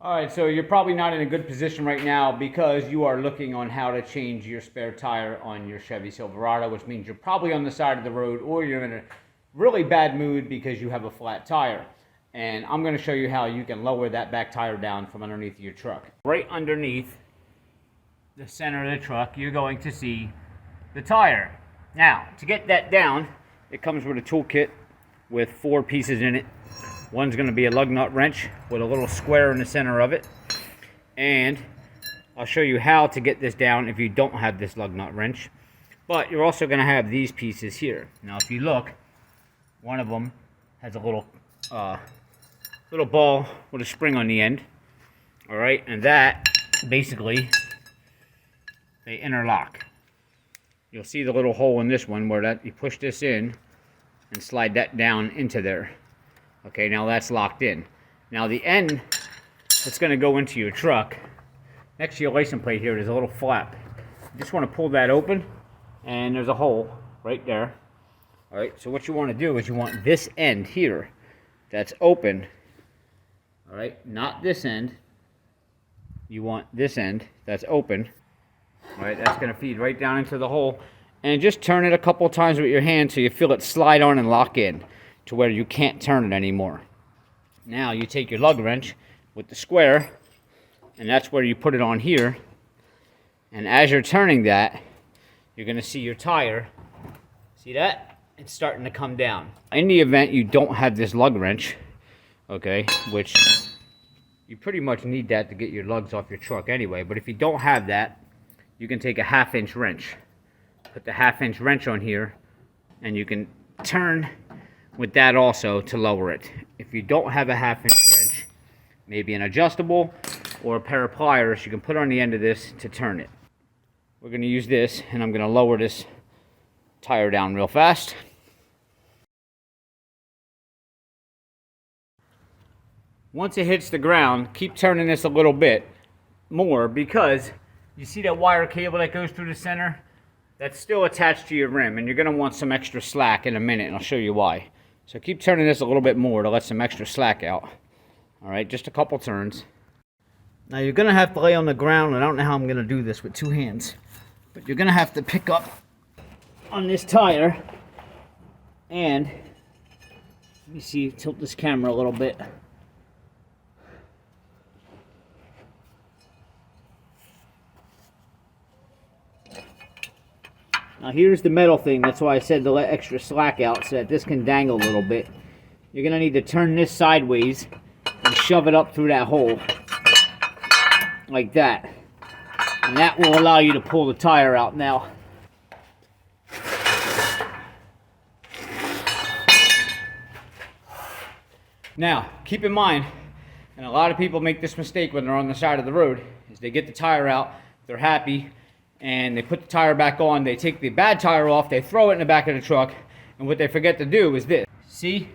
All right, so you're probably not in a good position right now because you are looking on how to change your spare tire on your Chevy Silverado, which means you're probably on the side of the road or you're in a really bad mood because you have a flat tire. And I'm going to show you how you can lower that back tire down from underneath your truck. Right underneath the center of the truck, you're going to see the tire. Now, to get that down, it comes with a toolkit with 4 pieces in it. One's going to be a lug nut wrench with a little square in the center of it. And I'll show you how to get this down if you don't have this lug nut wrench. But you're also going to have these pieces here. Now if you look, one of them has a little ball with a spring on the end. Alright, and that basically, they interlock. You'll see the little hole in this one where you push this in and slide that down into there. Okay, now that's locked in. Now the end that's going to go into your truck, next to your license plate here, there's a little flap. You just want to pull that open, and there's a hole right there. Alright, so what you want to do is you want this end here that's open. Alright, not this end. You want this end that's open. Alright, that's going to feed right down into the hole. And just turn it a couple times with your hand so you feel it slide on and lock in to where you can't turn it anymore. Now you take your lug wrench with the square, and that's where you put it on here. And as you're turning that, you're going to see your tire. See that? It's starting to come down. In the event you don't have this lug wrench, okay, which you pretty much need that to get your lugs off your truck anyway, but if you don't have that, you can take a 1/2-inch wrench. Put the 1/2-inch wrench on here, and you can turn with that also to lower it. If you don't have a 1/2-inch wrench, maybe an adjustable or a pair of pliers, you can put on the end of this to turn it. We're going to use this, and I'm going to lower this tire down real fast. Once it hits the ground, keep turning this a little bit more, because you see that wire cable that goes through the center? That's still attached to your rim, and you're going to want some extra slack in a minute, and I'll show you why. So keep turning this a little bit more to let some extra slack out. Alright, just a couple turns. Now you're going to have to lay on the ground, and I don't know how I'm going to do this with 2 hands, but you're going to have to pick up on this tire, and let me see, tilt this camera a little bit. Now here's the metal thing, that's why I said to let extra slack out so that this can dangle a little bit. You're going to need to turn this sideways and shove it up through that hole. Like that. And that will allow you to pull the tire out now. Now, keep in mind, and a lot of people make this mistake when they're on the side of the road, is they get the tire out, they're happy, and they put the tire back on, they take the bad tire off, they throw it in the back of the truck, and what they forget to do is this. See?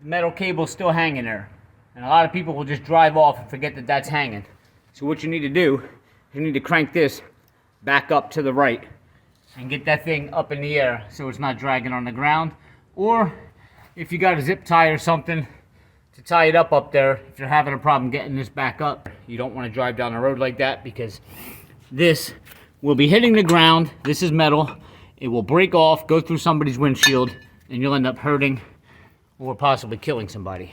The metal cable's still hanging there. And a lot of people will just drive off and forget that that's hanging. So what you need to do, you need to crank this back up to the right and get that thing up in the air so it's not dragging on the ground. Or if you got a zip tie or something to tie it up there, if you're having a problem getting this back up, you don't want to drive down the road like that, because this will be hitting the ground. This is metal. It will break off, go through somebody's windshield, and you'll end up hurting or possibly killing somebody.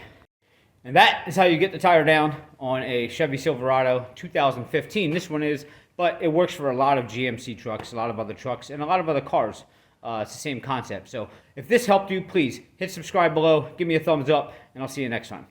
And that is how you get the tire down on a Chevy Silverado 2015. This one is, but it works for a lot of GMC trucks, a lot of other trucks, and a lot of other cars. It's the same concept. So if this helped you, please hit subscribe below, give me a thumbs up, and I'll see you next time.